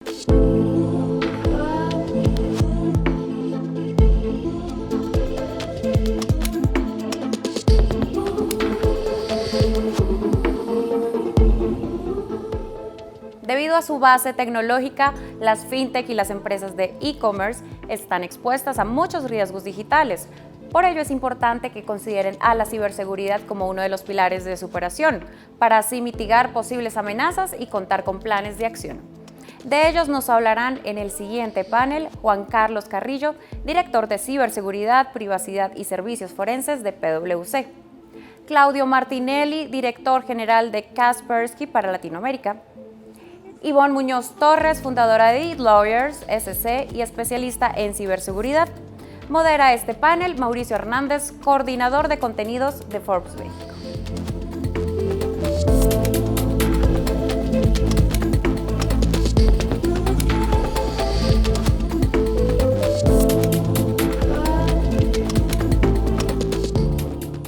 Debido a su base tecnológica, las fintech y las empresas de e-commerce están expuestas a muchos riesgos digitales. Por ello es importante que consideren a la ciberseguridad como uno de los pilares de su operación, para así mitigar posibles amenazas y contar con planes de acción. De ellos nos hablarán en el siguiente panel Juan Carlos Carrillo, director de Ciberseguridad, Privacidad y Servicios Forenses de PwC. Claudio Martinelli, director general de Kaspersky para Latinoamérica. Ivonne Muñoz Torres, fundadora de eLawyers SC y especialista en ciberseguridad. Modera este panel Mauricio Hernández, coordinador de contenidos de Forbes México.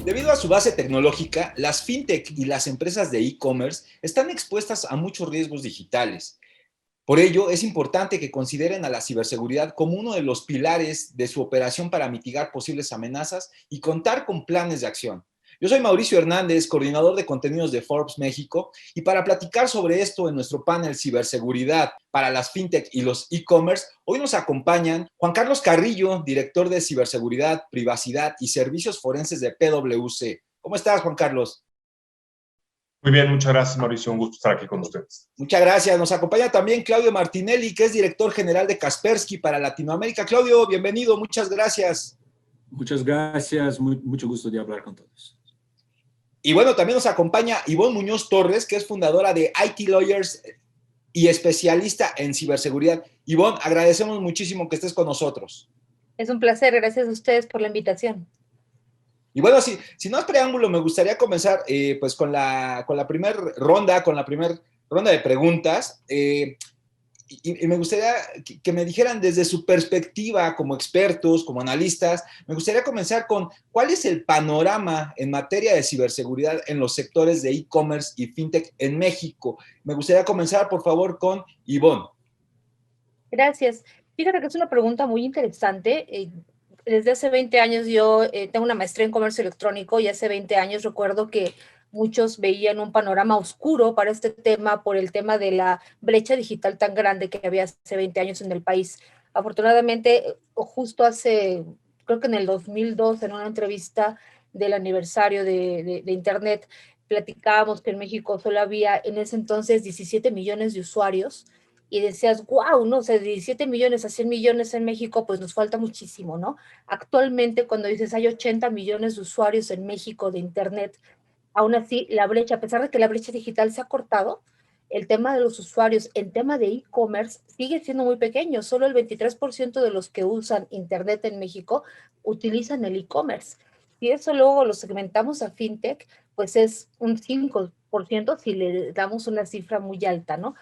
Debido a su base tecnológica, las fintech y las empresas de e-commerce están expuestas a muchos riesgos digitales. Por ello, es importante que consideren a la ciberseguridad como uno de los pilares de su operación para mitigar posibles amenazas y contar con planes de acción. Yo soy Mauricio Hernández, coordinador de contenidos de Forbes México, y para platicar sobre esto en nuestro panel Ciberseguridad para las fintech y los e-commerce, hoy nos acompañan Juan Carlos Carrillo, director de Ciberseguridad, Privacidad y Servicios Forenses de PwC. ¿Cómo estás, Juan Carlos? Muy bien, muchas gracias, Mauricio. Un gusto estar aquí con ustedes. Muchas gracias. Nos acompaña también Claudio Martinelli, que es director general de Kaspersky para Latinoamérica. Claudio, bienvenido. Muchas gracias. Muchas gracias. Mucho gusto de hablar con todos. Y bueno, también nos acompaña Ivonne Muñoz Torres, que es fundadora de eLawyers y especialista en ciberseguridad. Ivonne, agradecemos muchísimo que estés con nosotros. Es un placer. Gracias a ustedes por la invitación. Y bueno, si no es preámbulo, me gustaría comenzar pues con la primera ronda, de preguntas. Y me gustaría que me dijeran desde su perspectiva como expertos, como analistas, me gustaría comenzar con ¿cuál es el panorama en materia de ciberseguridad en los sectores de e-commerce y fintech en México? Me gustaría comenzar, por favor, con Ivonne. Gracias. Fíjate que es una pregunta muy interesante. Desde hace 20 años yo tengo una maestría en comercio electrónico y hace 20 años recuerdo que muchos veían un panorama oscuro para este tema por el tema de la brecha digital tan grande que había hace 20 años en el país. Afortunadamente, justo creo que en el 2002, en una entrevista del aniversario de Internet, platicábamos que en México solo había en ese entonces 17 millones de usuarios y decías, wow, ¿no? O sea, de 17 millones a 100 millones en México, pues nos falta muchísimo, ¿no? Actualmente, cuando dices hay 80 millones de usuarios en México de Internet, aún así, la brecha, a pesar de que la brecha digital se ha cortado, el tema de los usuarios, el tema de e-commerce sigue siendo muy pequeño. Solo el 23% de los que usan Internet en México utilizan el e-commerce. Si eso luego lo segmentamos a fintech, pues es un 5% si le damos una cifra muy alta, ¿no?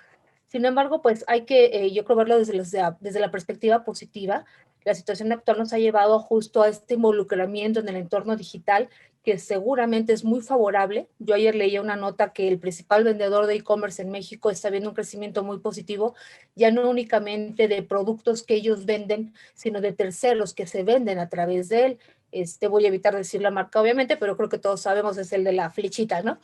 Sin embargo, pues hay que, yo creo, verlo desde la perspectiva positiva. La situación actual nos ha llevado justo a este involucramiento en el entorno digital que seguramente es muy favorable. Yo ayer leía una nota que el principal vendedor de e-commerce en México está viendo un crecimiento muy positivo, ya no únicamente de productos que ellos venden, sino de terceros que se venden a través de él. Voy a evitar decir la marca, obviamente, pero creo que todos sabemos, es el de la flechita, ¿no?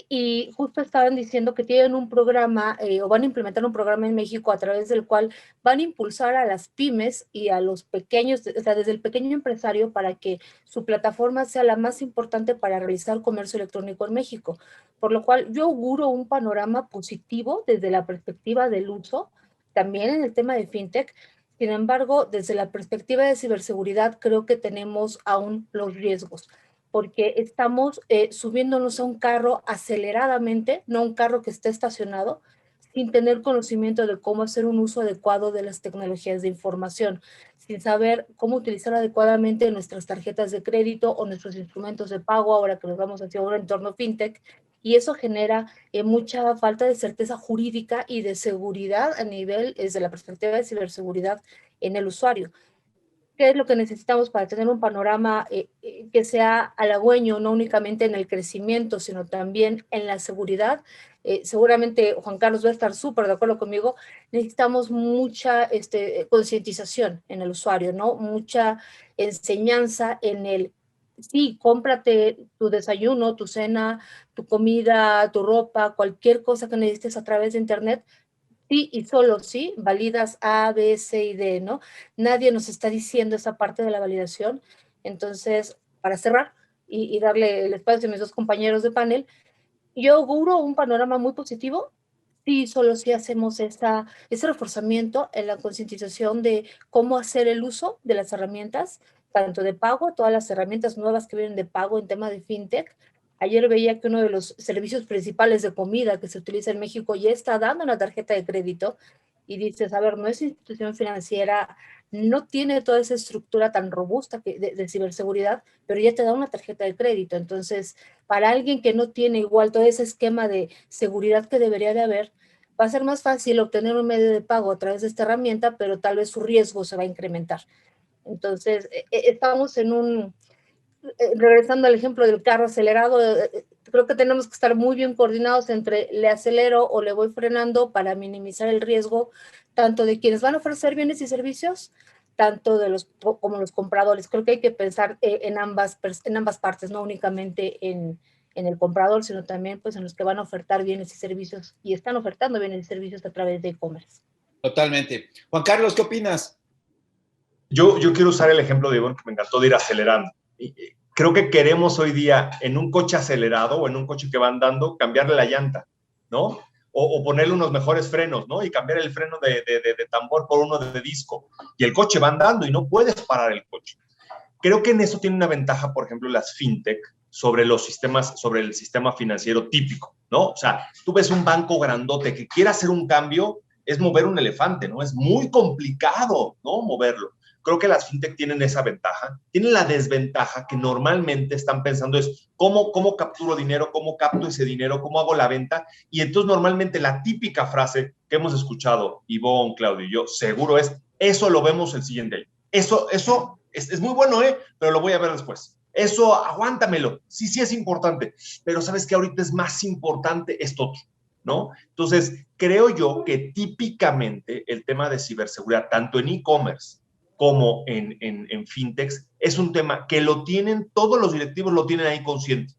Y justo estaban diciendo que tienen un programa o van a implementar un programa en México a través del cual van a impulsar a las pymes y a los pequeños, o sea, desde el pequeño empresario para que su plataforma sea la más importante para realizar comercio electrónico en México. Por lo cual yo auguro un panorama positivo desde la perspectiva del uso, también en el tema de fintech. Sin embargo, desde la perspectiva de ciberseguridad, creo que tenemos aún los riesgos, porque estamos subiéndonos a un carro aceleradamente, no un carro que esté estacionado, sin tener conocimiento de cómo hacer un uso adecuado de las tecnologías de información, sin saber cómo utilizar adecuadamente nuestras tarjetas de crédito o nuestros instrumentos de pago, ahora que nos vamos hacia un entorno fintech, y eso genera mucha falta de certeza jurídica y de seguridad a nivel, desde la perspectiva de ciberseguridad en el usuario. qué es lo que necesitamos para tener un panorama que sea halagüeño, no únicamente en el crecimiento, sino también en la seguridad. Seguramente Juan Carlos va a estar súper de acuerdo conmigo, necesitamos mucha concientización en el usuario, ¿no? Mucha enseñanza en el, sí, cómprate tu desayuno, tu cena, tu comida, tu ropa, cualquier cosa que necesites a través de Internet, sí y solo sí, validas A, B, C y D, ¿no? Nadie nos está diciendo esa parte de la validación. Entonces, para cerrar y darle el espacio a mis dos compañeros de panel, yo auguro un panorama muy positivo sí, solo si hacemos ese reforzamiento en la concientización de cómo hacer el uso de las herramientas, tanto de pago, todas las herramientas nuevas que vienen de pago en tema de fintech. Ayer veía que uno de los servicios principales de comida que se utiliza en México ya está dando una tarjeta de crédito y dices, a ver, no es institución financiera, no tiene toda esa estructura tan robusta de ciberseguridad, pero ya te da una tarjeta de crédito. Entonces, para alguien que no tiene igual todo ese esquema de seguridad que debería de haber, va a ser más fácil obtener un medio de pago a través de esta herramienta, pero tal vez su riesgo se va a incrementar. Entonces, estamos en un, regresando al ejemplo del carro acelerado, creo que tenemos que estar muy bien coordinados entre le acelero o le voy frenando para minimizar el riesgo, tanto de quienes van a ofrecer bienes y servicios, tanto de los como los compradores. Creo que hay que pensar en ambas partes, no únicamente en el comprador, sino también pues en los que van a ofertar bienes y servicios y están ofertando bienes y servicios a través de e-commerce. Totalmente. Juan Carlos, ¿qué opinas? Yo quiero usar el ejemplo de Ivonne, que me encantó de ir acelerando. Creo que queremos hoy día en un coche acelerado o en un coche que va andando cambiarle la llanta, ¿no? O ponerle unos mejores frenos, ¿no? Y cambiar el freno de tambor por uno de disco. Y el coche va andando y no puedes parar el coche. Creo que en eso tiene una ventaja, por ejemplo, las fintech sobre los sistemas, sobre el sistema financiero típico, ¿no? O sea, tú ves un banco grandote que quiere hacer un cambio, es mover un elefante, ¿no? Es muy complicado, ¿no? Moverlo. Creo que las fintech tienen esa ventaja. Tienen la desventaja que normalmente están pensando es cómo capturo dinero, cómo capto ese dinero, cómo hago la venta. Y entonces normalmente la típica frase que hemos escuchado, Ivonne, Claudio y yo, seguro es, eso lo vemos el siguiente año. Eso es muy bueno, pero lo voy a ver después. Eso, aguántamelo. Sí, sí es importante. Pero sabes que ahorita es más importante esto otro, ¿no? Entonces, creo yo que típicamente el tema de ciberseguridad, tanto en e-commerce como en fintechs, es un tema que lo tienen, todos los directivos lo tienen ahí consciente,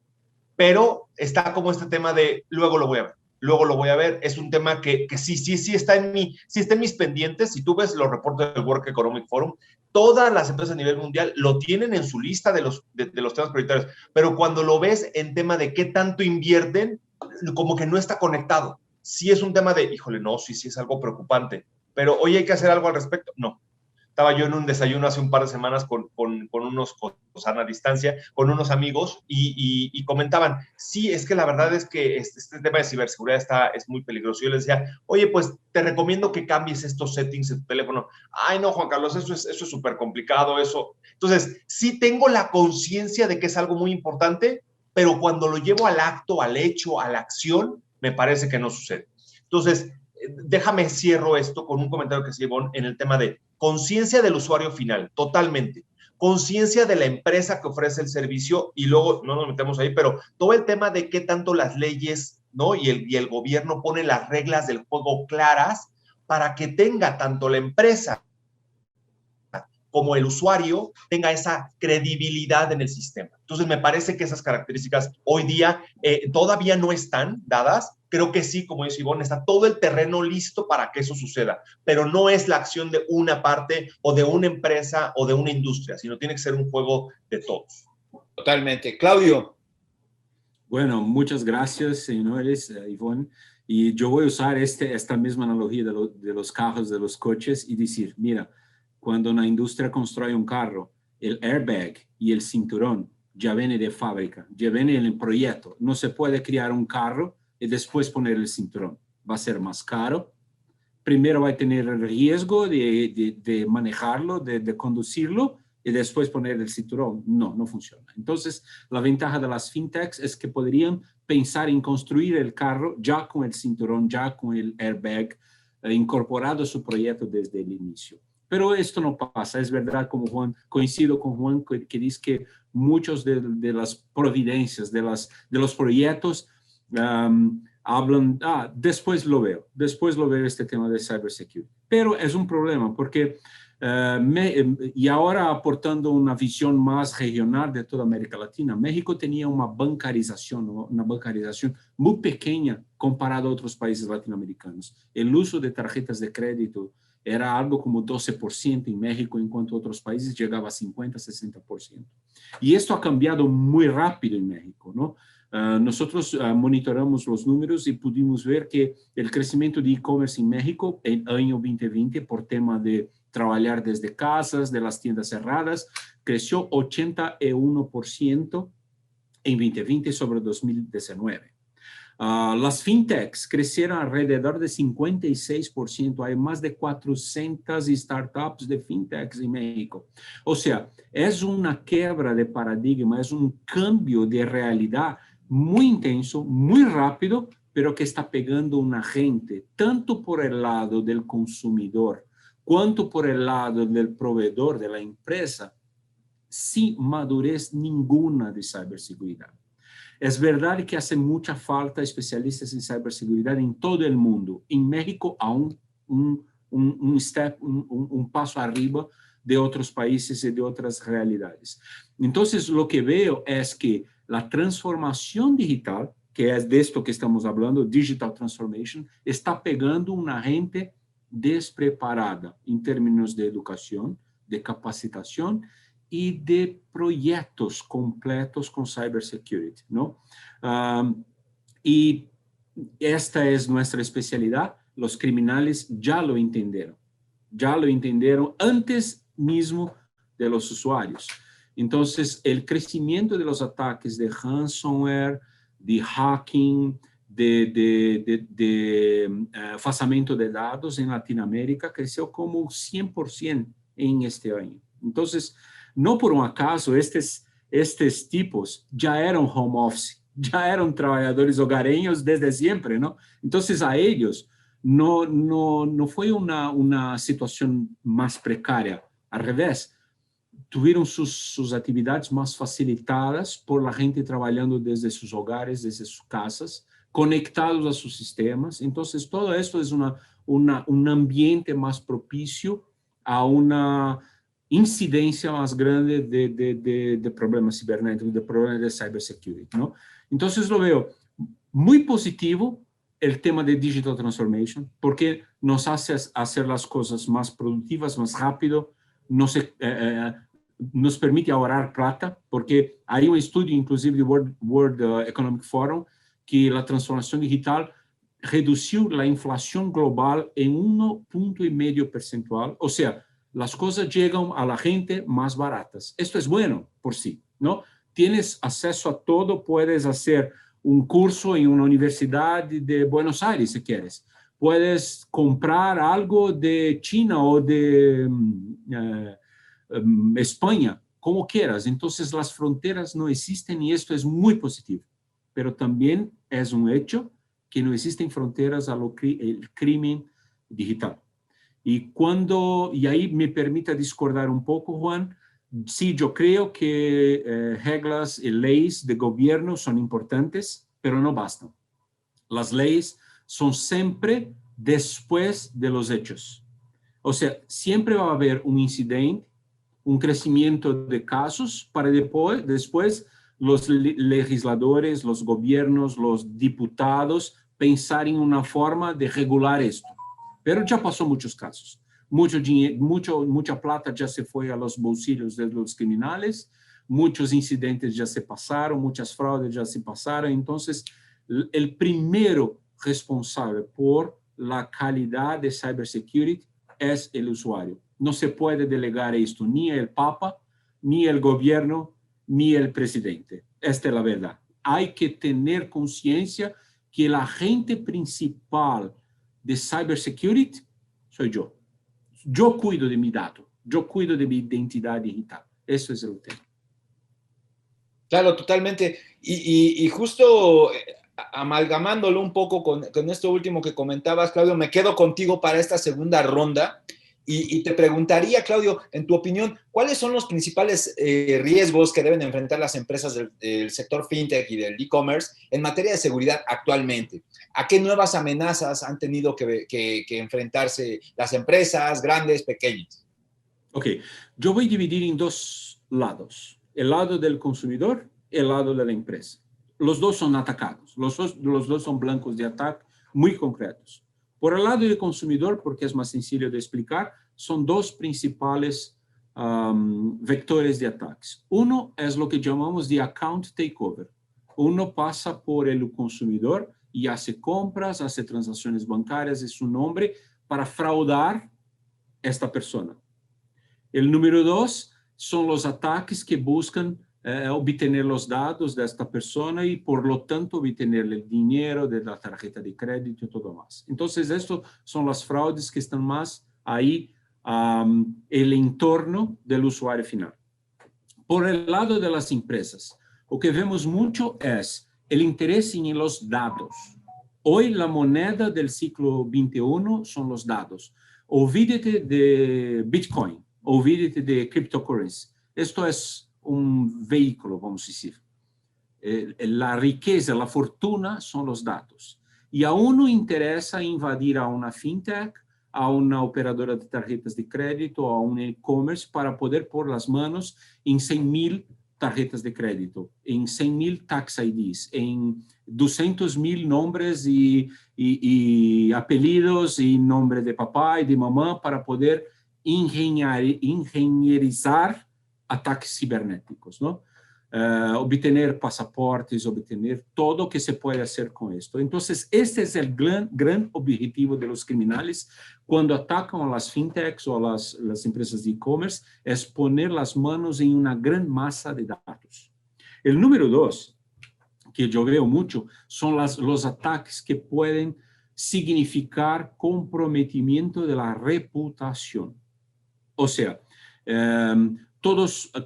pero está como este tema de luego lo voy a ver, luego lo voy a ver, es un tema que sí está en mis pendientes. Si tú ves los reportes del World Economic Forum, todas las empresas a nivel mundial lo tienen en su lista de los temas prioritarios, pero cuando lo ves en tema de qué tanto invierten, como que no está conectado. Sí es un tema de, híjole, no, sí es algo preocupante, pero hoy hay que hacer algo al respecto, no. Estaba yo en un desayuno hace un par de semanas con unos, o sea, a distancia, con unos amigos y comentaban, sí, es que la verdad es que este tema de ciberseguridad es muy peligroso. Yo les decía, oye, pues te recomiendo que cambies estos settings en tu teléfono. Ay, no, Juan Carlos, eso es súper complicado, eso. Entonces, sí tengo la conciencia de que es algo muy importante, pero cuando lo llevo al acto, al hecho, a la acción, me parece que no sucede. Entonces, déjame cierro esto con un comentario que se llevó en el tema de conciencia del usuario final, totalmente. Conciencia de la empresa que ofrece el servicio y luego, no nos metemos ahí, pero todo el tema de qué tanto las leyes, ¿no? y el gobierno pone las reglas del juego claras para que tenga tanto la empresa como el usuario tenga esa credibilidad en el sistema. Entonces, me parece que esas características hoy día todavía no están dadas. Creo que sí, como dice Ivonne, está todo el terreno listo para que eso suceda, pero no es la acción de una parte o de una empresa o de una industria, sino tiene que ser un juego de todos. Totalmente. Claudio. Bueno, muchas gracias, señores, Ivonne. Y yo voy a usar esta misma analogía de los carros, de los coches y decir, mira, cuando una industria construye un carro, el airbag y el cinturón ya viene de fábrica, ya viene en el proyecto. No se puede crear un carro y después poner el cinturón. Va a ser más caro. Primero va a tener el riesgo de manejarlo, de conducirlo y después poner el cinturón. No funciona. Entonces, la ventaja de las fintechs es que podrían pensar en construir el carro ya con el cinturón, ya con el airbag incorporado a su proyecto desde el inicio. Pero esto no pasa. Es verdad, como Juan, coincido con Juan, que dice que muchos de las providencias, de los proyectos, hablan, después lo veo este tema de cybersecurity. Pero es un problema porque, y ahora aportando una visión más regional de toda América Latina, México tenía una bancarización muy pequeña comparado a otros países latinoamericanos. El uso de tarjetas de crédito era algo como 12% en México, en cuanto a otros países llegaba a 50, 60%. Y esto ha cambiado muy rápido en México, ¿no? Nosotros monitoramos los números y pudimos ver que el crecimiento de e-commerce en México en el año 2020, por tema de trabajar desde casas, de las tiendas cerradas, creció 81% en 2020 sobre 2019. Las fintechs crecieron alrededor de 56%. Hay más de 400 startups de fintechs en México. O sea, es una quiebra de paradigma, es un cambio de realidad muy intenso, muy rápido, pero que está pegando una gente, tanto por el lado del consumidor, cuanto por el lado del proveedor, de la empresa, sin madurez ninguna de ciberseguridad. Es verdad que hace mucha falta especialistas en ciberseguridad en todo el mundo. En México aún un paso arriba de otros países y de otras realidades. Entonces, lo que veo es que la transformación digital, que es de esto que estamos hablando, digital transformation, está pegando una gente despreparada en términos de educación, de capacitación y de proyectos completos con cybersecurity, ¿no? Y esta es nuestra especialidad. Los criminales ya lo entendieron antes mismo de los usuarios. Entonces, el crecimiento de los ataques de ransomware, de hacking, de falsamiento de datos en Latinoamérica creció como 100% en este año. Entonces, no por un acaso, estos tipos ya eran home office, ya eran trabajadores hogareños desde siempre, ¿no? Entonces, a ellos no fue una situación más precaria. Al revés, tuvieron sus actividades más facilitadas por la gente trabajando desde sus hogares, desde sus casas, conectados a sus sistemas. Entonces, todo esto es un ambiente más propicio a una incidencia más grande de problemas cibernéticos, de problemas de cybersecurity, ¿no? Entonces, lo veo muy positivo el tema de digital transformation, porque nos hace hacer las cosas más productivas, más rápido, nos permite ahorrar plata, porque hay un estudio inclusive de World Economic Forum que la transformación digital redució la inflación global en 1,5 percentual. O sea, las cosas llegan a la gente más baratas. Esto es bueno por sí, ¿no? Tienes acceso a todo, puedes hacer un curso en una universidad de Buenos Aires si quieres. Puedes comprar algo de China o de España, como quieras. Entonces, las fronteras no existen y esto es muy positivo. Pero también es un hecho que no existen fronteras a el crimen digital. Y ahí me permite discordar un poco, Juan. Sí, yo creo que reglas y leyes de gobierno son importantes, pero no bastan. Las leyes son siempre después de los hechos. O sea, siempre va a haber un incidente, un crecimiento de casos para después los legisladores, los gobiernos, los diputados pensar en una forma de regular esto. Pero ya pasó muchos casos. Mucho dinero, mucha plata ya se fue a los bolsillos de los criminales, muchos incidentes ya se pasaron, muchas fraudes ya se pasaron. Entonces, el primero responsable por la calidad de cybersecurity es el usuario. No se puede delegar esto ni el Papa, ni el gobierno, ni el presidente. Esta es la verdad. Hay que tener conciencia que el agente principal de cybersecurity soy yo. Yo cuido de mi dato, yo cuido de mi identidad digital. Eso es el tema. Claro, totalmente. Y justo amalgamándolo un poco con esto último que comentabas, Claudio, me quedo contigo para esta segunda ronda. Y te preguntaría, Claudio, en tu opinión, ¿cuáles son los principales riesgos que deben enfrentar las empresas del sector fintech y del e-commerce en materia de seguridad actualmente? ¿A qué nuevas amenazas han tenido que enfrentarse las empresas, grandes, pequeñas? Ok, yo voy a dividir en dos lados, el lado del consumidor y el lado de la empresa. Los dos son atacados, los dos son blancos de ataque muy concretos. Por el lado del consumidor, porque es más sencillo de explicar, son dos principales vectores de ataques. Uno es lo que llamamos de account takeover. Uno pasa por el consumidor y hace compras, hace transacciones bancarias de su nombre para fraudar esta persona. El número dos son los ataques que buscan obtener los datos de esta persona y por lo tanto obtener el dinero de la tarjeta de crédito y todo más. Entonces, estos son las fraudes que están más ahí el entorno del usuario final. Por el lado de las empresas, lo que vemos mucho es el interés en los datos. Hoy la moneda del siglo XXI son los datos. Olvídate de Bitcoin, olvídate de cryptocurrency. Esto es un vehículo, vamos a decir. La riqueza, la fortuna son los datos. Y a uno interesa invadir a una fintech, a una operadora de tarjetas de crédito, a un e-commerce para poder pôr las manos en 100,000 tarjetas de crédito, en 100,000 tax IDs, en 200,000 nombres y apellidos y nombre de papá y de mamá para poder ingenierizar ataques cibernéticos, ¿no? Obtener pasaportes, obtener todo que se puede hacer con esto. Entonces, este es el gran objetivo de los criminales cuando atacan a las fintechs o a las empresas de e-commerce, es poner las manos en una gran masa de datos. El número dos, que yo veo mucho, son los ataques que pueden significar comprometimiento de la reputación. O sea,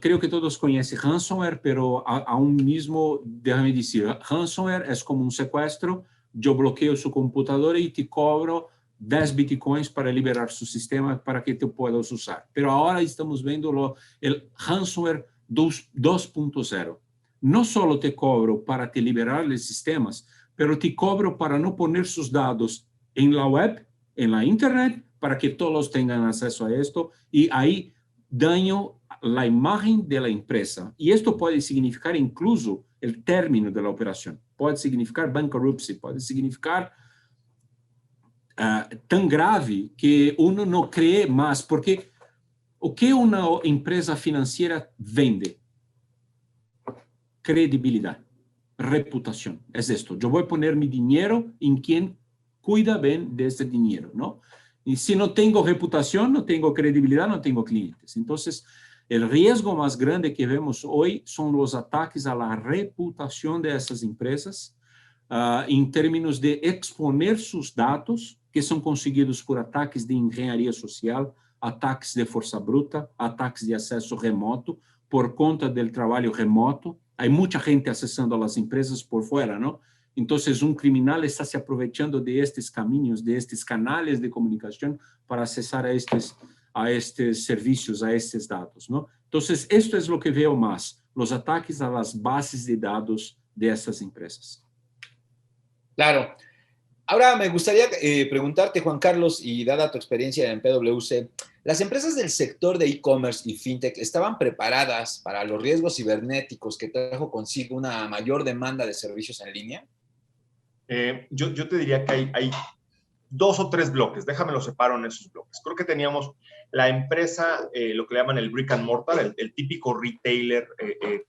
creo que todos conocen ransomware, pero aún mismo, déjame decir, ransomware es como un secuestro. Yo bloqueo su computadora y te cobro 10 bitcoins para liberar su sistema para que te puedas usar. Pero ahora estamos viendo el ransomware 2.0. No solo te cobro para te liberar los sistemas, pero te cobro para no poner sus datos en la web, en la internet, para que todos tengan acceso a esto y ahí daño la imagen de la empresa. Y esto puede significar incluso el término de la operación. Puede significar bankruptcy, puede significar tan grave que uno no cree más, porque o que una empresa financiera vende? Credibilidad, reputación. Es esto. Yo voy a poner mi dinero en quien cuida bien de este dinero, ¿no? Y si no tengo reputación, no tengo credibilidad, no tengo clientes. Entonces, el riesgo más grande que vemos hoy son los ataques a la reputación de esas empresas en términos de exponer sus datos, que son conseguidos por ataques de ingeniería social, ataques de fuerza bruta, ataques de acceso remoto, por conta del trabajo remoto. Hay mucha gente accesando a las empresas por fuera, ¿no? Entonces, un criminal está se aprovechando de estos caminos, de estos canales de comunicación para accesar a estos servicios, a estos datos, ¿no? Entonces, esto es lo que veo más, los ataques a las bases de datos de estas empresas. Claro. Ahora me gustaría preguntarte, Juan Carlos, y dada tu experiencia en PwC, ¿las empresas del sector de e-commerce y fintech estaban preparadas para los riesgos cibernéticos que trajo consigo una mayor demanda de servicios en línea? Yo te diría que hay 2 o 3 bloques, déjame los separo en esos bloques. Creo que teníamos la empresa, lo que le llaman el brick and mortar, el típico retailer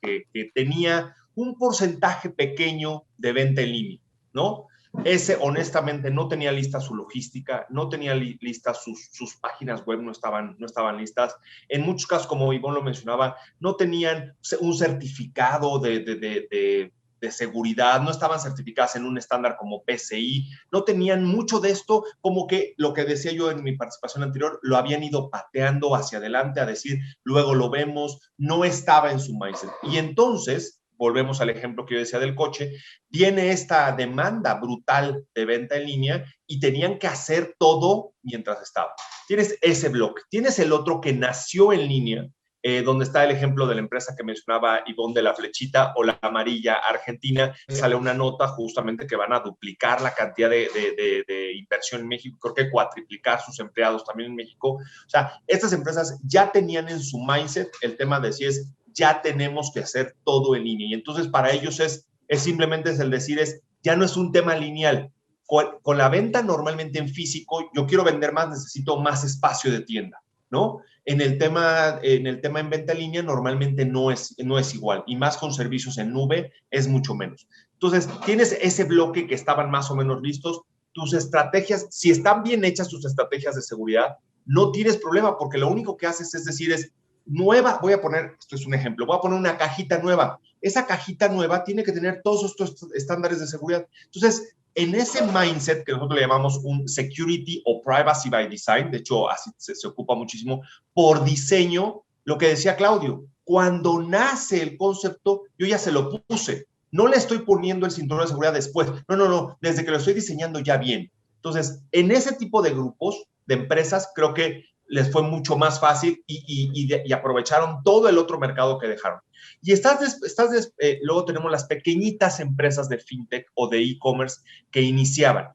que tenía un porcentaje pequeño de venta en línea, ¿no? Ese, honestamente, no tenía lista su logística, no tenía lista sus páginas web, no estaban listas. En muchos casos, como Ivonne lo mencionaba, no tenían un certificado de seguridad, no estaban certificadas en un estándar como PCI, no tenían mucho de esto, como que lo que decía yo en mi participación anterior, lo habían ido pateando hacia adelante a decir, luego lo vemos, no estaba en su mindset. Y entonces volvemos al ejemplo que yo decía del coche, viene esta demanda brutal de venta en línea y tenían que hacer todo mientras estaba. Tienes ese bloque, tienes el otro que nació en línea, donde está el ejemplo de la empresa que mencionaba Ivonne de la flechita o la amarilla argentina, sale una nota justamente que van a duplicar la cantidad de inversión en México, creo que cuatriplicar sus empleados también en México. O sea, estas empresas ya tenían en su mindset el tema de si es, ya tenemos que hacer todo en línea. Y entonces para ellos es simplemente es el decir, ya no es un tema lineal. Con la venta normalmente en físico, yo quiero vender más, necesito más espacio de tienda, ¿no? En el tema en venta en línea normalmente no es igual, y más con servicios en nube es mucho menos. Entonces, tienes ese bloque que estaban más o menos listos. Tus estrategias, si están bien hechas tus estrategias de seguridad, no tienes problema, porque lo único que haces es decir, nueva, voy a poner, esto es un ejemplo, voy a poner una cajita nueva. Esa cajita nueva tiene que tener todos estos estándares de seguridad. Entonces, en ese mindset que nosotros le llamamos un security o privacy by design, de hecho así se ocupa muchísimo, por diseño, lo que decía Claudio, cuando nace el concepto, yo ya se lo puse, no le estoy poniendo el cinturón de seguridad después, no, desde que lo estoy diseñando ya bien. Entonces, en ese tipo de grupos, de empresas, creo que les fue mucho más fácil y aprovecharon todo el otro mercado que dejaron. Y luego tenemos las pequeñitas empresas de fintech o de e-commerce que iniciaban.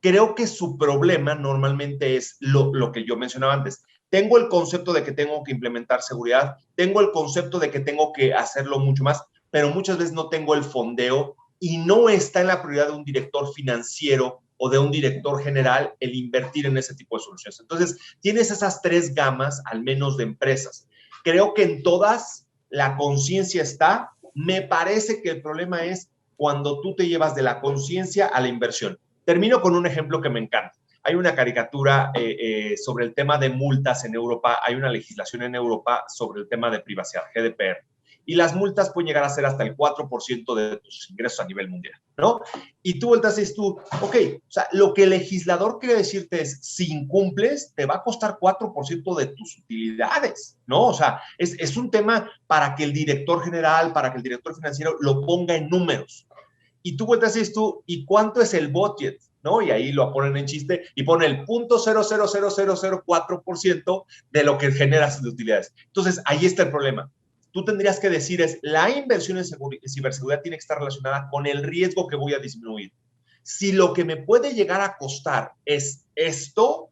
Creo que su problema normalmente es lo que yo mencionaba antes. Tengo el concepto de que tengo que implementar seguridad, tengo el concepto de que tengo que hacerlo mucho más, pero muchas veces no tengo el fondeo y no está en la prioridad de un director financiero o de un director general el invertir en ese tipo de soluciones. Entonces, tienes esas tres gamas, al menos, de empresas. Creo que en todas la conciencia está. Me parece que el problema es cuando tú te llevas de la conciencia a la inversión. Termino con un ejemplo que me encanta. Hay una caricatura sobre el tema de multas en Europa. Hay una legislación en Europa sobre el tema de privacidad, GDPR. Y las multas pueden llegar a ser hasta el 4% de tus ingresos a nivel mundial, ¿no? Y tú vueltas y dices tú, ok, o sea, lo que el legislador quiere decirte es, si incumples, te va a costar 4% de tus utilidades, ¿no? O sea, es un tema para que el director general, para que el director financiero lo ponga en números. Y tú vueltas y dices tú, ¿y cuánto es el budget? ¿No? Y ahí lo ponen en chiste y pone el 0.00004% de lo que generas de utilidades. Entonces, ahí está el problema. Tú tendrías que decir la inversión en ciberseguridad tiene que estar relacionada con el riesgo que voy a disminuir. Si lo que me puede llegar a costar es esto,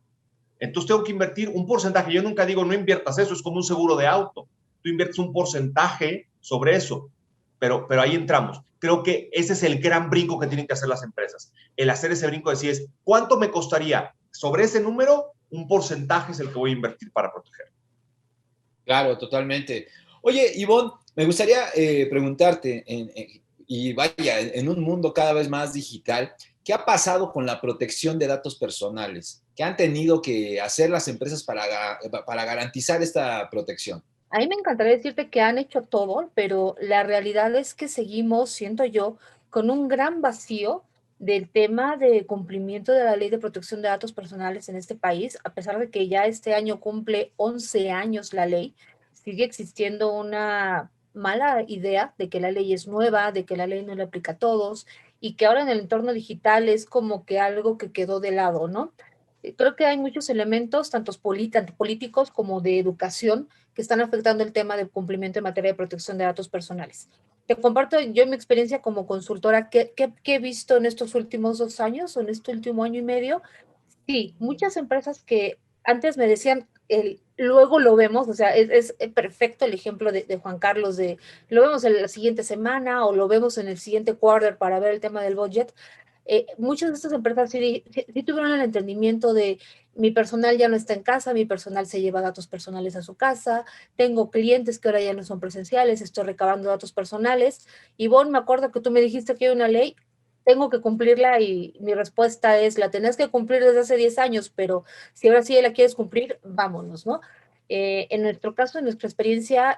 entonces tengo que invertir un porcentaje. Yo nunca digo no inviertas eso, es como un seguro de auto. Tú inviertes un porcentaje sobre eso, pero ahí entramos. Creo que ese es el gran brinco que tienen que hacer las empresas. El hacer ese brinco de decir ¿cuánto me costaría? Sobre ese número, un porcentaje es el que voy a invertir para proteger. Claro, totalmente. Oye, Ivonne, me gustaría preguntarte, y vaya, en un mundo cada vez más digital, ¿qué ha pasado con la protección de datos personales? ¿Qué han tenido que hacer las empresas para garantizar esta protección? A mí me encantaría decirte que han hecho todo, pero la realidad es que seguimos, siento yo, con un gran vacío del tema de cumplimiento de la Ley de Protección de Datos Personales en este país, a pesar de que ya este año cumple 11 años la ley. Sigue existiendo una mala idea de que la ley es nueva, de que la ley no le aplica a todos y que ahora en el entorno digital es como que algo que quedó de lado, ¿no? Creo que hay muchos elementos, tanto políticos como de educación, que están afectando el tema del cumplimiento en materia de protección de datos personales. Te comparto yo mi experiencia como consultora, ¿qué he visto en estos últimos 2 años o en este último año y medio? Sí, muchas empresas que antes me decían, luego lo vemos, o sea, es perfecto el ejemplo de Juan Carlos, de lo vemos en la siguiente semana o lo vemos en el siguiente quarter para ver el tema del budget. Muchas de estas empresas sí tuvieron el entendimiento de mi personal ya no está en casa, mi personal se lleva datos personales a su casa, tengo clientes que ahora ya no son presenciales, estoy recabando datos personales. Ivonne, me acuerdo que tú me dijiste que hay una ley, tengo que cumplirla y mi respuesta es, la tenés que cumplir desde hace 10 años, pero si ahora sí la quieres cumplir, vámonos, ¿no? En nuestro caso, en nuestra experiencia,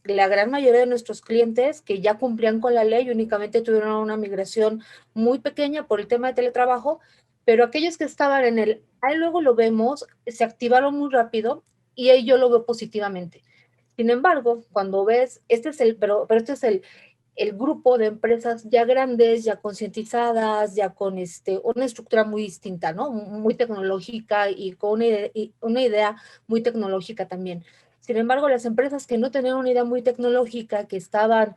la gran mayoría de nuestros clientes que ya cumplían con la ley únicamente tuvieron una migración muy pequeña por el tema de teletrabajo, pero aquellos que estaban en ahí luego lo vemos, se activaron muy rápido y ahí yo lo veo positivamente. Sin embargo, cuando ves, pero este es el grupo de empresas ya grandes, ya concientizadas, ya con una estructura muy distinta, ¿no? Muy tecnológica y con una idea muy tecnológica también. Sin embargo, las empresas que no tenían una idea muy tecnológica, que estaban,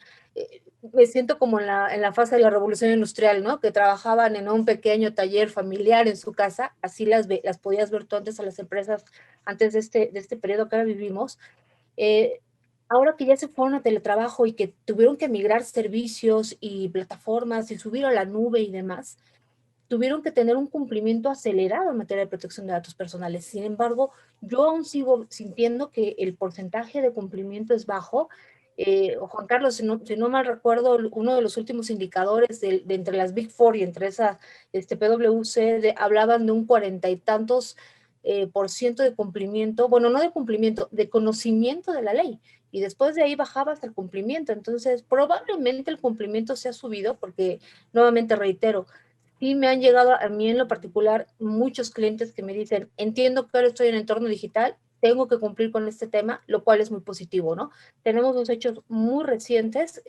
me siento como en la fase de la revolución industrial, ¿no? Que trabajaban en un pequeño taller familiar en su casa, así las podías ver tú antes a las empresas, antes de este periodo que ahora vivimos. eh, Ahora que ya se fueron a teletrabajo y que tuvieron que migrar servicios y plataformas y subir a la nube y demás, tuvieron que tener un cumplimiento acelerado en materia de protección de datos personales. Sin embargo, yo aún sigo sintiendo que el porcentaje de cumplimiento es bajo. Juan Carlos, si no mal recuerdo, uno de los últimos indicadores de entre las Big Four y entre esa PwC hablaban de un 40 y tantos por ciento de cumplimiento, bueno, no de cumplimiento, de conocimiento de la ley. Y después de ahí bajaba hasta el cumplimiento. Entonces, probablemente el cumplimiento se ha subido porque, nuevamente reitero, sí me han llegado a mí en lo particular muchos clientes que me dicen, entiendo que ahora estoy en entorno digital, tengo que cumplir con este tema, lo cual es muy positivo, ¿no? Tenemos dos hechos muy recientes,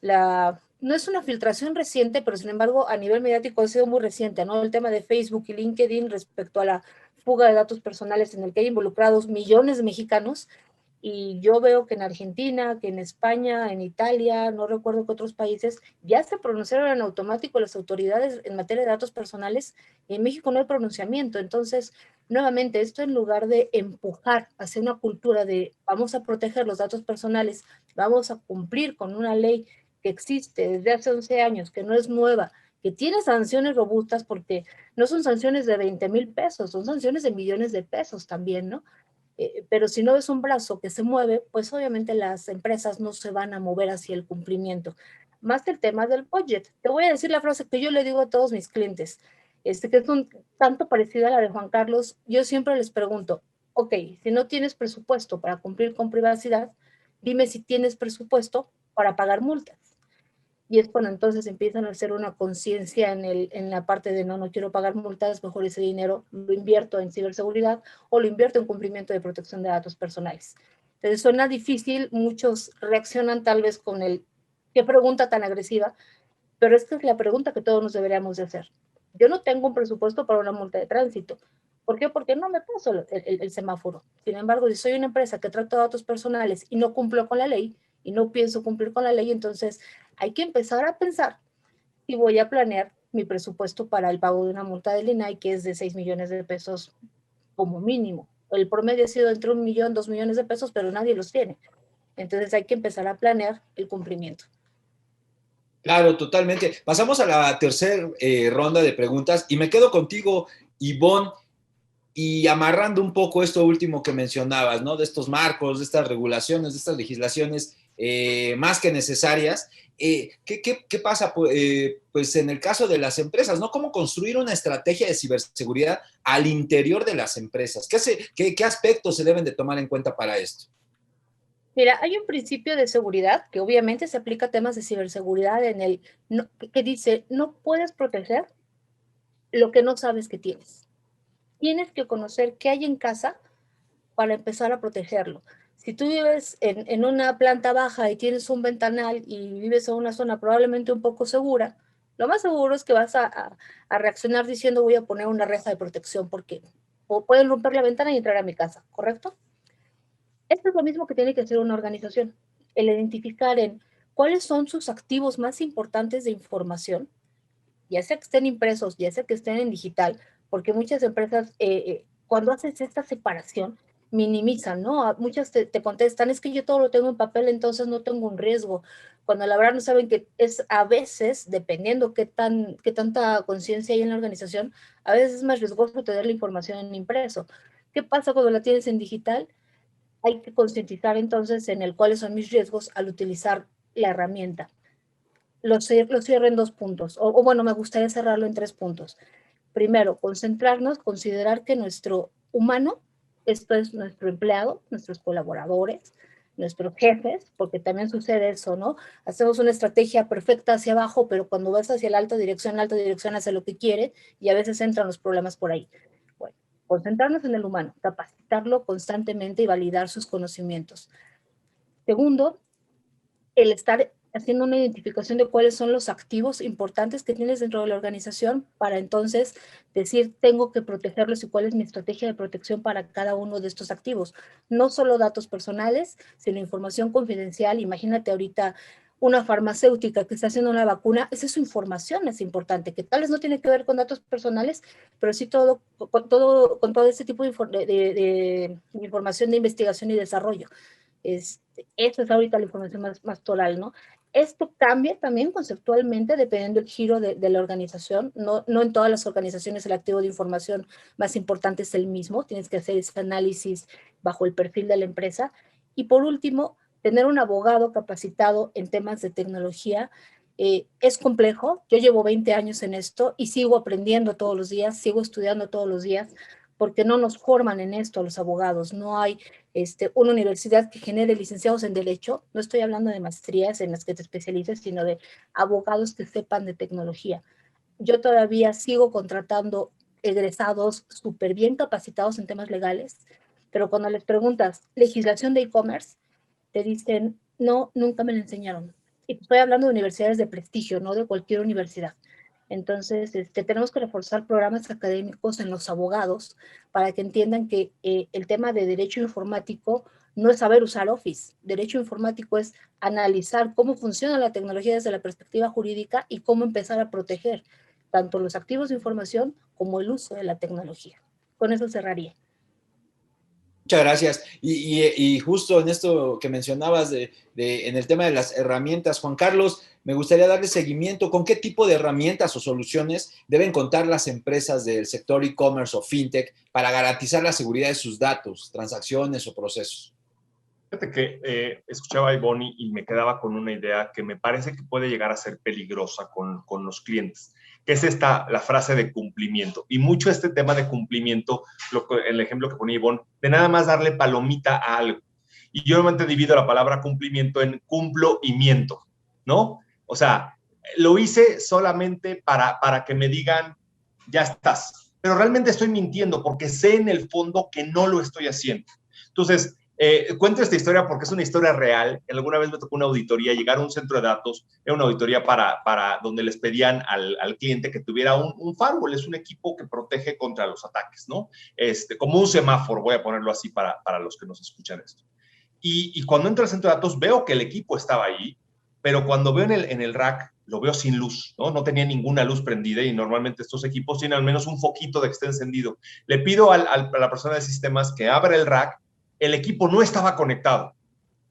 no es una filtración reciente, pero sin embargo a nivel mediático ha sido muy reciente, ¿no? El tema de Facebook y LinkedIn respecto a la fuga de datos personales en el que hay involucrados millones de mexicanos. Y yo veo que en Argentina, que en España, en Italia, no recuerdo que otros países, ya se pronunciaron en automático las autoridades en materia de datos personales. En México no hay pronunciamiento. Entonces, nuevamente, esto en lugar de empujar hacia una cultura de vamos a proteger los datos personales, vamos a cumplir con una ley que existe desde hace 11 años, que no es nueva, que tiene sanciones robustas, porque no son sanciones de 20,000 pesos, son sanciones de millones de pesos también, ¿no? Pero si no es un brazo que se mueve, pues obviamente las empresas no se van a mover hacia el cumplimiento. Más el tema del budget. Te voy a decir la frase que yo le digo a todos mis clientes, que es un tanto parecida a la de Juan Carlos. Yo siempre les pregunto, ok, si no tienes presupuesto para cumplir con privacidad, dime si tienes presupuesto para pagar multas. Y es cuando entonces empiezan a hacer una conciencia en la parte de no quiero pagar multas, mejor ese dinero lo invierto en ciberseguridad o lo invierto en cumplimiento de protección de datos personales. Entonces suena difícil, muchos reaccionan tal vez con el, ¿qué pregunta tan agresiva? Pero esta es la pregunta que todos nos deberíamos de hacer. Yo no tengo un presupuesto para una multa de tránsito. ¿Por qué? Porque no me paso el semáforo. Sin embargo, si soy una empresa que trata datos personales y no cumplo con la ley, y no pienso cumplir con la ley, entonces hay que empezar a pensar si voy a planear mi presupuesto para el pago de una multa del INAI, que es de 6 millones de pesos como mínimo. El promedio ha sido entre 1 millón, 2 millones de pesos, pero nadie los tiene. Entonces hay que empezar a planear el cumplimiento. Claro, totalmente. Pasamos a la tercera ronda de preguntas y me quedo contigo, Ivonne, y amarrando un poco esto último que mencionabas, ¿no? De estos marcos, de estas regulaciones, de estas legislaciones más que necesarias. ¿Qué pasa pues en el caso de las empresas, ¿no? ¿Cómo construir una estrategia de ciberseguridad al interior de las empresas? ¿Qué aspectos se deben de tomar en cuenta para esto? Mira, hay un principio de seguridad que obviamente se aplica a temas de ciberseguridad que dice, no puedes proteger lo que no sabes que tienes. Tienes que conocer qué hay en casa para empezar a protegerlo. Si tú vives en una planta baja y tienes un ventanal y vives en una zona probablemente un poco segura, lo más seguro es que vas a reaccionar diciendo voy a poner una reja de protección porque pueden romper la ventana y entrar a mi casa, ¿correcto? Esto es lo mismo que tiene que hacer una organización, el identificar en cuáles son sus activos más importantes de información, ya sea que estén impresos, ya sea que estén en digital, porque muchas empresas, cuando haces esta separación, minimizan, ¿no? Muchas te contestan, es que yo todo lo tengo en papel, entonces no tengo un riesgo, cuando la verdad no saben que es a veces, dependiendo qué tanta conciencia hay en la organización, a veces es más riesgoso tener la información en impreso. ¿Qué pasa cuando la tienes en digital? Hay que concientizar entonces en el cuáles son mis riesgos al utilizar la herramienta. Lo cierro en 2 puntos, o bueno, me gustaría cerrarlo en 3 puntos. Primero, concentrarnos, considerar que nuestro humano, esto es nuestro empleado, nuestros colaboradores, nuestros jefes, porque también sucede eso, ¿no? Hacemos una estrategia perfecta hacia abajo, pero cuando vas hacia la alta dirección hace lo que quiere y a veces entran los problemas por ahí. Bueno, concentrarnos en el humano, capacitarlo constantemente y validar sus conocimientos. Segundo, el estar haciendo una identificación de cuáles son los activos importantes que tienes dentro de la organización para entonces decir, tengo que protegerlos y cuál es mi estrategia de protección para cada uno de estos activos. No solo datos personales, sino información confidencial. Imagínate ahorita una farmacéutica que está haciendo una vacuna, esa es su información, es importante, que tal vez no tiene que ver con datos personales, pero sí con todo este tipo de información de investigación y desarrollo. Esa es ahorita la información más toral, ¿no? Esto cambia también conceptualmente dependiendo del giro de la organización. No en todas las organizaciones el activo de información más importante es el mismo. Tienes que hacer ese análisis bajo el perfil de la empresa. Y por último, tener un abogado capacitado en temas de tecnología es complejo. Yo llevo 20 años en esto y sigo aprendiendo todos los días, sigo estudiando todos los días, porque no nos forman en esto a los abogados. No hay una universidad que genere licenciados en Derecho. No estoy hablando de maestrías en las que te especialices, sino de abogados que sepan de tecnología. Yo todavía sigo contratando egresados súper bien capacitados en temas legales, pero cuando les preguntas legislación de e-commerce, te dicen, no, nunca me la enseñaron. Y estoy hablando de universidades de prestigio, no de cualquier universidad. Entonces, tenemos que reforzar programas académicos en los abogados para que entiendan que el tema de derecho informático no es saber usar Office. Derecho informático es analizar cómo funciona la tecnología desde la perspectiva jurídica y cómo empezar a proteger tanto los activos de información como el uso de la tecnología. Con eso cerraría. Muchas gracias. Y justo en esto que mencionabas en el tema de las herramientas, Juan Carlos, me gustaría darle seguimiento. ¿Con qué tipo de herramientas o soluciones deben contar las empresas del sector e-commerce o fintech para garantizar la seguridad de sus datos, transacciones o procesos? Fíjate que escuchaba a Ivonne y me quedaba con una idea que me parece que puede llegar a ser peligrosa con los clientes, que es la frase de cumplimiento. Y mucho este tema de cumplimiento, el ejemplo que ponía Ivonne, de nada más darle palomita a algo. Y yo normalmente divido la palabra cumplimiento en cumplo y miento, ¿no? O sea, lo hice solamente para que me digan, ya estás. Pero realmente estoy mintiendo porque sé en el fondo que no lo estoy haciendo. Entonces, cuento esta historia porque es una historia real. Alguna vez me tocó una auditoría, llegar a un centro de datos, era una auditoría para donde les pedían al cliente que tuviera un firewall, es un equipo que protege contra los ataques, ¿no? Como un semáforo, voy a ponerlo así para los que nos escuchan esto. Y cuando entro al centro de datos veo que el equipo estaba ahí, pero cuando veo en el rack, lo veo sin luz, ¿no? No tenía ninguna luz prendida y normalmente estos equipos tienen al menos un foquito de que esté encendido. Le pido a la persona de sistemas que abra el rack. El equipo no estaba conectado.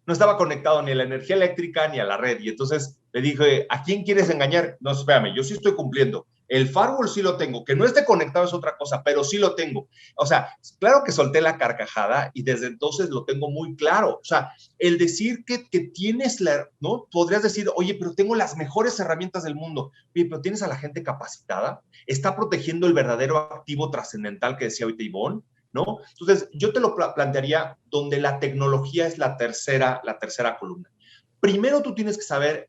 No estaba conectado ni a la energía eléctrica ni a la red. Y entonces le dije, ¿a quién quieres engañar? No, espérame, yo sí estoy cumpliendo. El firewall sí lo tengo. Que no esté conectado es otra cosa, pero sí lo tengo. O sea, claro que solté la carcajada y desde entonces lo tengo muy claro. O sea, el decir que tienes ¿no? Podrías decir, oye, pero tengo las mejores herramientas del mundo. Oye, pero tienes a la gente capacitada. Está protegiendo el verdadero activo trascendental que decía ahorita Ivonne, ¿no? Entonces, yo te lo plantearía donde la tecnología es la tercera columna. Primero tú tienes que saber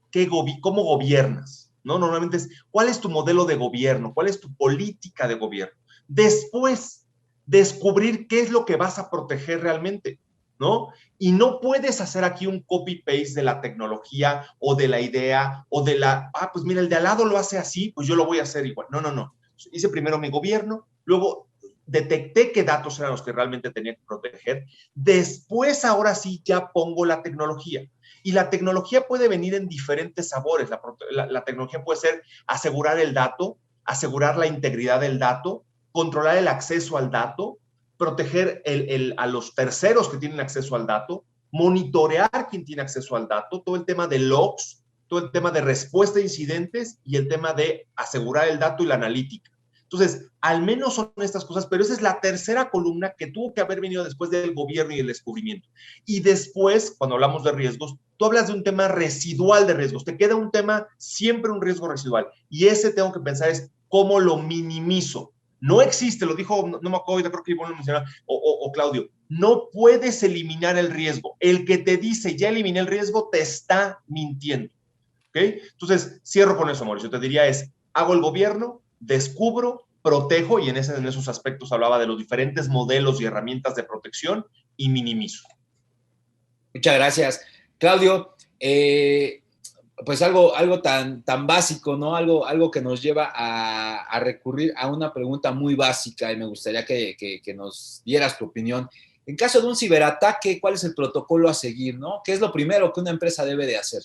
cómo gobiernas, ¿no? Normalmente es, ¿cuál es tu modelo de gobierno? ¿Cuál es tu política de gobierno? Después, descubrir qué es lo que vas a proteger realmente, ¿no? Y no puedes hacer aquí un copy-paste de la tecnología o de la idea o pues mira, el de al lado lo hace así, pues yo lo voy a hacer igual. No. Hice primero mi gobierno, luego detecté qué datos eran los que realmente tenía que proteger. Después, ahora sí, ya pongo la tecnología. Y la tecnología puede venir en diferentes sabores. La tecnología puede ser asegurar el dato, asegurar la integridad del dato, controlar el acceso al dato, proteger a los terceros que tienen acceso al dato, monitorear quién tiene acceso al dato, todo el tema de logs, todo el tema de respuesta a incidentes y el tema de asegurar el dato y la analítica. Entonces, al menos son estas cosas, pero esa es la tercera columna que tuvo que haber venido después del gobierno y el descubrimiento. Y después, cuando hablamos de riesgos, tú hablas de un tema residual de riesgos. Te queda un tema, siempre un riesgo residual. Y ese tengo que pensar es cómo lo minimizo. No existe, lo dijo, no me acuerdo, creo que Ivonne lo mencionó, o Claudio, no puedes eliminar el riesgo. El que te dice, ya eliminé el riesgo, te está mintiendo. ¿Ok? Entonces, cierro con eso, Mauricio. Te diría hago el gobierno, descubro, protejo, y en esos aspectos hablaba de los diferentes modelos y herramientas de protección, y minimizo. Muchas gracias. Claudio, pues algo tan básico, ¿no? Algo que nos lleva a recurrir a una pregunta muy básica y me gustaría que nos dieras tu opinión. En caso de un ciberataque, ¿cuál es el protocolo a seguir, ¿no? ¿Qué es lo primero que una empresa debe de hacer?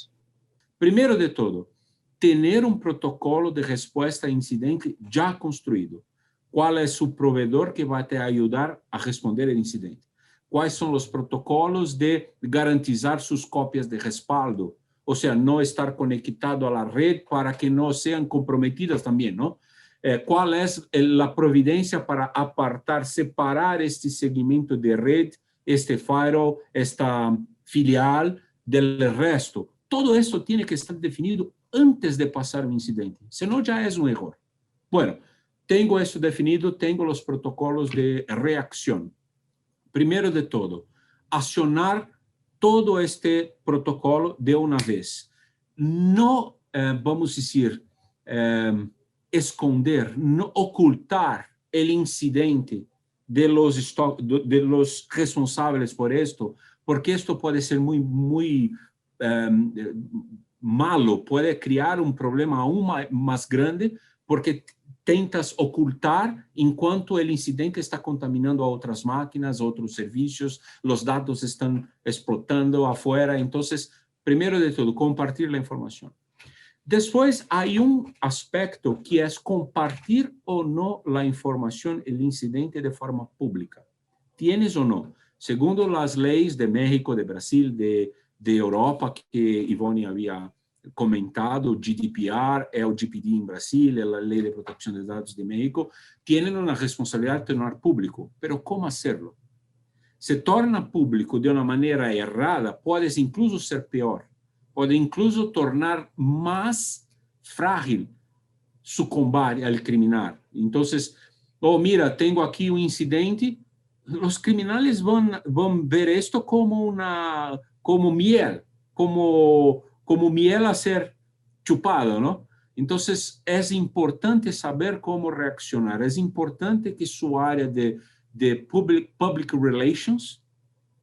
Primero de todo, tener un protocolo de respuesta a incidente ya construido. ¿Cuál es su proveedor que va a te ayudar a responder el incidente? ¿Cuáles son los protocolos de garantizar sus copias de respaldo? O sea, no estar conectado a la red para que no sean comprometidas también, ¿no? ¿Cuál es la providencia para apartar, separar este segmento de red, este firewall, esta filial del resto? Todo esto tiene que estar definido antes de pasar un incidente, senão ya es un error. Bueno, tengo esto definido, tengo los protocolos de reacción. Primero de todo, accionar todo este protocolo de una vez. No, vamos a decir, esconder, no ocultar el incidente de los responsables por esto, porque esto puede ser muy malo, puede crear un problema aún más grande, porque tentas ocultar enquanto el incidente está contaminando a otras máquinas, otros servicios, los datos están explotando afuera. Entonces, primero de todo, compartir la información. Después hay un aspecto que es compartir o no la información, el incidente de forma pública. ¿Tienes o no? Segundo las leyes de México, de Brasil, de Europa, que Ivone había comentado, GDPR, LGPD en Brasil, la Ley de Protección de Datos de México, tienen una responsabilidad de tornar público. Pero ¿cómo hacerlo? Se torna público de una manera errada, puede incluso ser peor. Puede incluso tornar más frágil su combate al criminal. Entonces, oh, mira, tengo aquí un incidente. Los criminales van ver esto como miel, como miel a ser chupado, ¿no? Entonces, es importante saber cómo reaccionar. Es importante que su área de public relations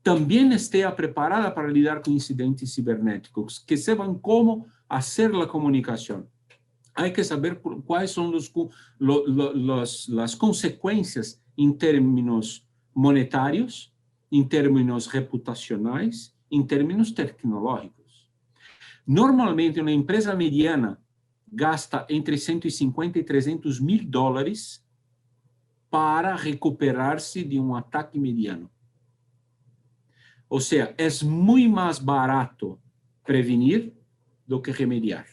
también esté preparada para lidiar con incidentes cibernéticos, que sepan cómo hacer la comunicación. Hay que saber cuáles son las consecuencias en términos monetarios, en términos reputacionales, en términos tecnológicos. Normalmente, una empresa mediana gasta entre 150 y 300 mil dólares para recuperarse de un ataque mediano. O sea, es muy más barato prevenir do que remediar.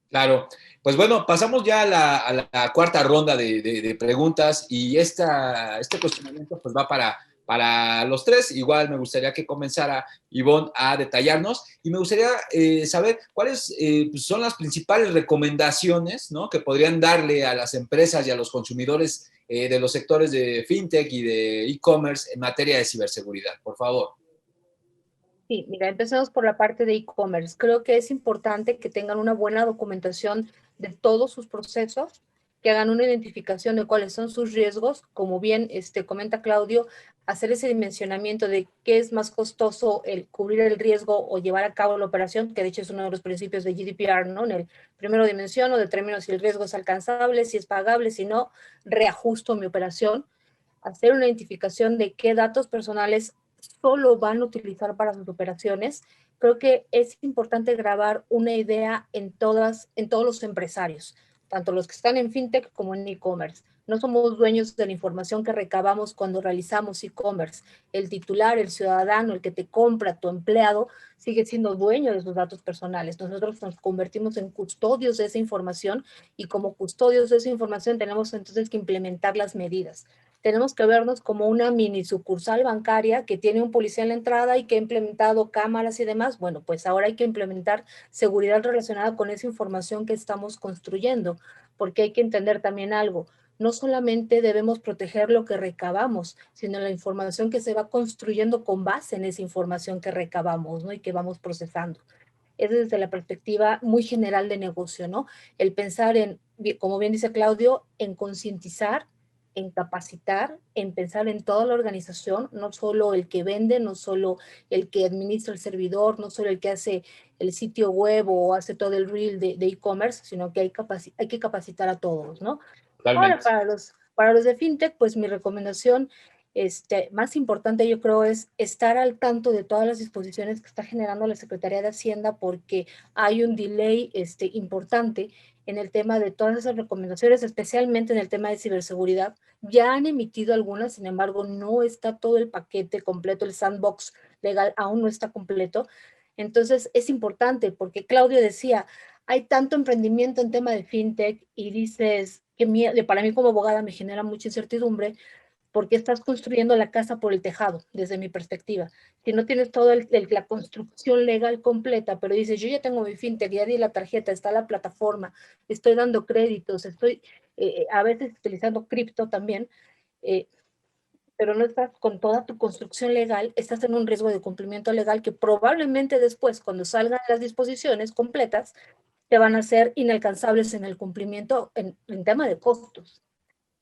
Claro, pues bueno, pasamos ya a la cuarta ronda de preguntas y este cuestionamiento pues va para los tres. Igual me gustaría que comenzara Ivonne a detallarnos y me gustaría saber cuáles pues son las principales recomendaciones, ¿no?, que podrían darle a las empresas y a los consumidores de los sectores de fintech y de e-commerce en materia de ciberseguridad. Por favor. Sí, mira, empecemos por la parte de e-commerce. Creo que es importante que tengan una buena documentación de todos sus procesos, que hagan una identificación de cuáles son sus riesgos, como bien comenta Claudio, hacer ese dimensionamiento de qué es más costoso, el cubrir el riesgo o llevar a cabo la operación, que de hecho es uno de los principios de GDPR, ¿no? En el primero dimensiono, determino si el riesgo es alcanzable, si es pagable, si no, reajusto mi operación. Hacer una identificación de qué datos personales solo van a utilizar para sus operaciones. Creo que es importante grabar una idea en todos los empresarios, tanto los que están en fintech como en e-commerce. No somos dueños de la información que recabamos cuando realizamos e-commerce. El titular, el ciudadano, el que te compra, tu empleado, sigue siendo dueño de sus datos personales. Nosotros nos convertimos en custodios de esa información y como custodios de esa información tenemos entonces que implementar las medidas. Tenemos que vernos como una mini sucursal bancaria que tiene un policía en la entrada y que ha implementado cámaras y demás. Bueno, pues ahora hay que implementar seguridad relacionada con esa información que estamos construyendo, porque hay que entender también algo. No solamente debemos proteger lo que recabamos, sino la información que se va construyendo con base en esa información que recabamos, ¿no?, y que vamos procesando. Es desde la perspectiva muy general de negocio, ¿no? El pensar en, como bien dice Claudio, en concientizar, en capacitar, en pensar en toda la organización, no solo el que vende, no solo el que administra el servidor, no solo el que hace el sitio web o hace todo el reel de e-commerce, sino que hay que capacitar a todos, ¿no? Ahora, Totalmente. para los de FinTech, pues mi recomendación más importante yo creo es estar al tanto de todas las disposiciones que está generando la Secretaría de Hacienda, porque hay un delay importante en el tema de todas esas recomendaciones, especialmente en el tema de ciberseguridad. Ya han emitido algunas, sin embargo, no está todo el paquete completo, el sandbox legal aún no está completo. Entonces es importante porque Claudio decía, hay tanto emprendimiento en tema de fintech y dices que para mí como abogada me genera mucha incertidumbre porque estás construyendo la casa por el tejado, desde mi perspectiva. Si no tienes toda la construcción legal completa, pero dices, yo ya tengo mi fintech, ya di la tarjeta, está la plataforma, estoy dando créditos, estoy a veces utilizando cripto también, eh, pero no estás con toda tu construcción legal, estás en un riesgo de cumplimiento legal que probablemente después, cuando salgan las disposiciones completas, te van a ser inalcanzables en el cumplimiento en tema de costos.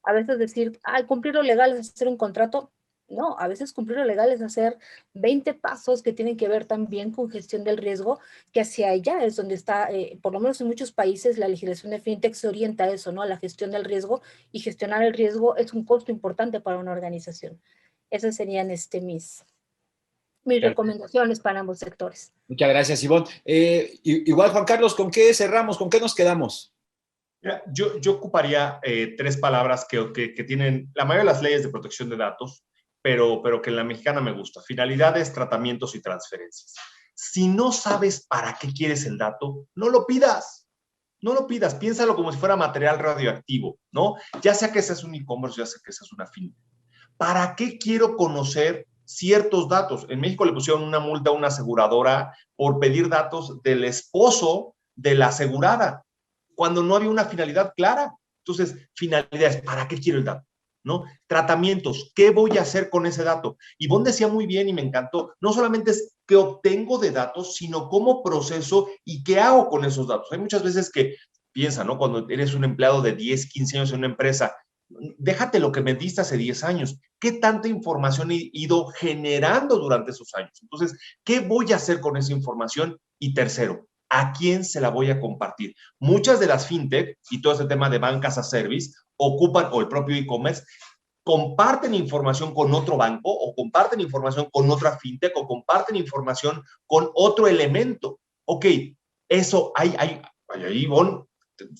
A veces decir, cumplir lo legal es hacer un contrato. No, a veces cumplir lo legal es hacer 20 pasos que tienen que ver también con gestión del riesgo, que hacia allá es donde está, por lo menos en muchos países, la legislación de fintech se orienta a eso, ¿no? A la gestión del riesgo, y gestionar el riesgo es un costo importante para una organización. Esas serían mis recomendaciones para ambos sectores. Muchas gracias, Ivonne. Igual, Juan Carlos, ¿con qué cerramos? ¿Con qué nos quedamos? Mira, yo ocuparía tres palabras que tienen la mayoría de las leyes de protección de datos, pero que en la mexicana me gusta. Finalidades, tratamientos y transferencias. Si no sabes para qué quieres el dato, no lo pidas. No lo pidas. Piénsalo como si fuera material radioactivo, ¿no? Ya sea que seas un e-commerce, ya sea que seas una fintech. ¿Para qué quiero conocer ciertos datos? En México le pusieron una multa a una aseguradora por pedir datos del esposo de la asegurada, cuando no había una finalidad clara. Entonces, finalidades, ¿para qué quiero el dato? ¿No? Tratamientos, ¿qué voy a hacer con ese dato? Ivonne decía muy bien y me encantó, no solamente es qué obtengo de datos, sino cómo proceso y qué hago con esos datos. Hay muchas veces que piensa, ¿no? Cuando eres un empleado de 10, 15 años en una empresa, déjate lo que me diste hace 10 años, ¿qué tanta información he ido generando durante esos años? Entonces, ¿qué voy a hacer con esa información? Y tercero, ¿a quién se la voy a compartir? Muchas de las fintech y todo ese tema de bancas a service ocupan, o el propio e-commerce, comparten información con otro banco o comparten información con otra fintech o comparten información con otro elemento. Ok, eso ahí, Ivonne,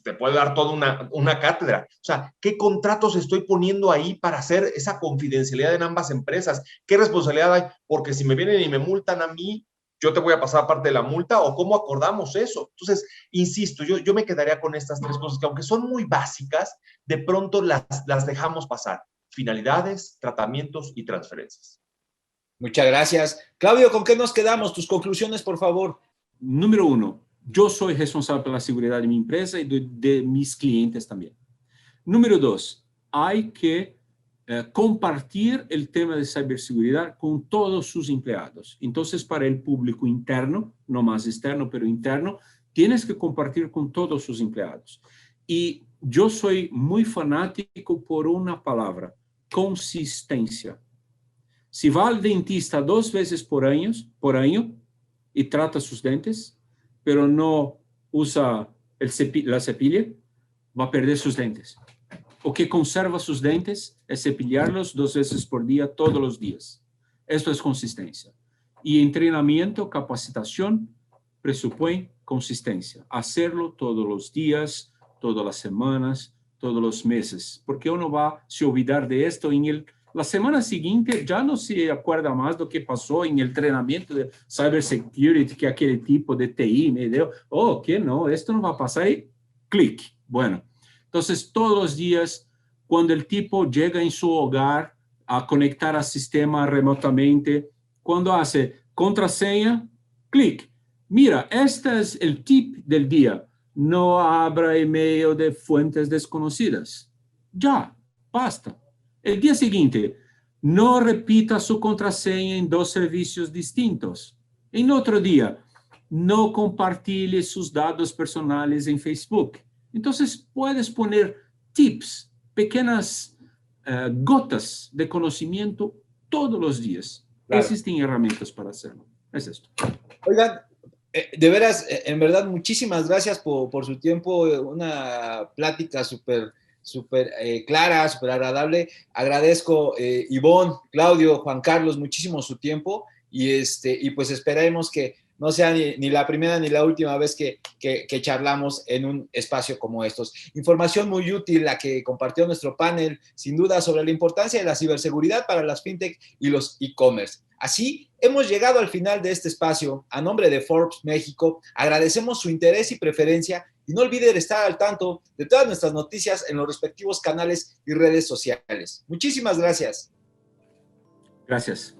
te puede dar toda una cátedra. O sea, ¿qué contratos estoy poniendo ahí para hacer esa confidencialidad en ambas empresas? ¿Qué responsabilidad hay? Porque si me vienen y me multan a mí, yo te voy a pasar parte de la multa, o cómo acordamos eso. Entonces, insisto, yo me quedaría con estas tres cosas que, aunque son muy básicas, de pronto las dejamos pasar. Finalidades, tratamientos y transferencias. Muchas gracias. Claudio, ¿con qué nos quedamos? Tus conclusiones, por favor. Número 1, yo soy responsable por la seguridad de mi empresa y de mis clientes también. Número 2, hay que compartir el tema de ciberseguridad con todos sus empleados. Entonces, para el público interno, no más externo, pero interno, tienes que compartir con todos sus empleados. Y yo soy muy fanático por una palabra: consistencia. Si va al dentista 2 veces por año y trata sus dentes, pero no usa la cepilla, va a perder sus dentes. O que conserva sus dentes es cepillarlos 2 veces por día, todos los días. Esto es consistencia. Y entrenamiento, capacitación, presupone consistencia. Hacerlo todos los días, todas las semanas, todos los meses. Porque uno va a se olvidar de esto en la semana siguiente ya no se acuerda más de lo que pasó en el entrenamiento de cybersecurity, que aquel tipo de TI me dio. Oh, que no, esto no va a pasar y clic. Bueno. Entonces, todos los días, cuando el tipo llega en su hogar a conectar al sistema remotamente, cuando hace contraseña, clic. Mira, este es el tip del día. No abra email de fuentes desconocidas. Ya, basta. El día siguiente, no repita su contraseña en 2 servicios distintos. En otro día, no compartille sus datos personales en Facebook. Entonces, puedes poner tips, pequeñas gotas de conocimiento todos los días. Claro. Existen herramientas para hacerlo. Es esto. Oigan, de veras, en verdad, muchísimas gracias por su tiempo. Una plática súper clara, súper agradable. Agradezco, Ivonne, Claudio, Juan Carlos, muchísimo su tiempo y pues esperemos que no sea ni la primera ni la última vez que charlamos en un espacio como estos. Información muy útil la que compartió nuestro panel, sin duda, sobre la importancia de la ciberseguridad para las fintech y los e-commerce. Así, hemos llegado al final de este espacio. A nombre de Forbes México, agradecemos su interés y preferencia y no olviden estar al tanto de todas nuestras noticias en los respectivos canales y redes sociales. Muchísimas gracias. Gracias.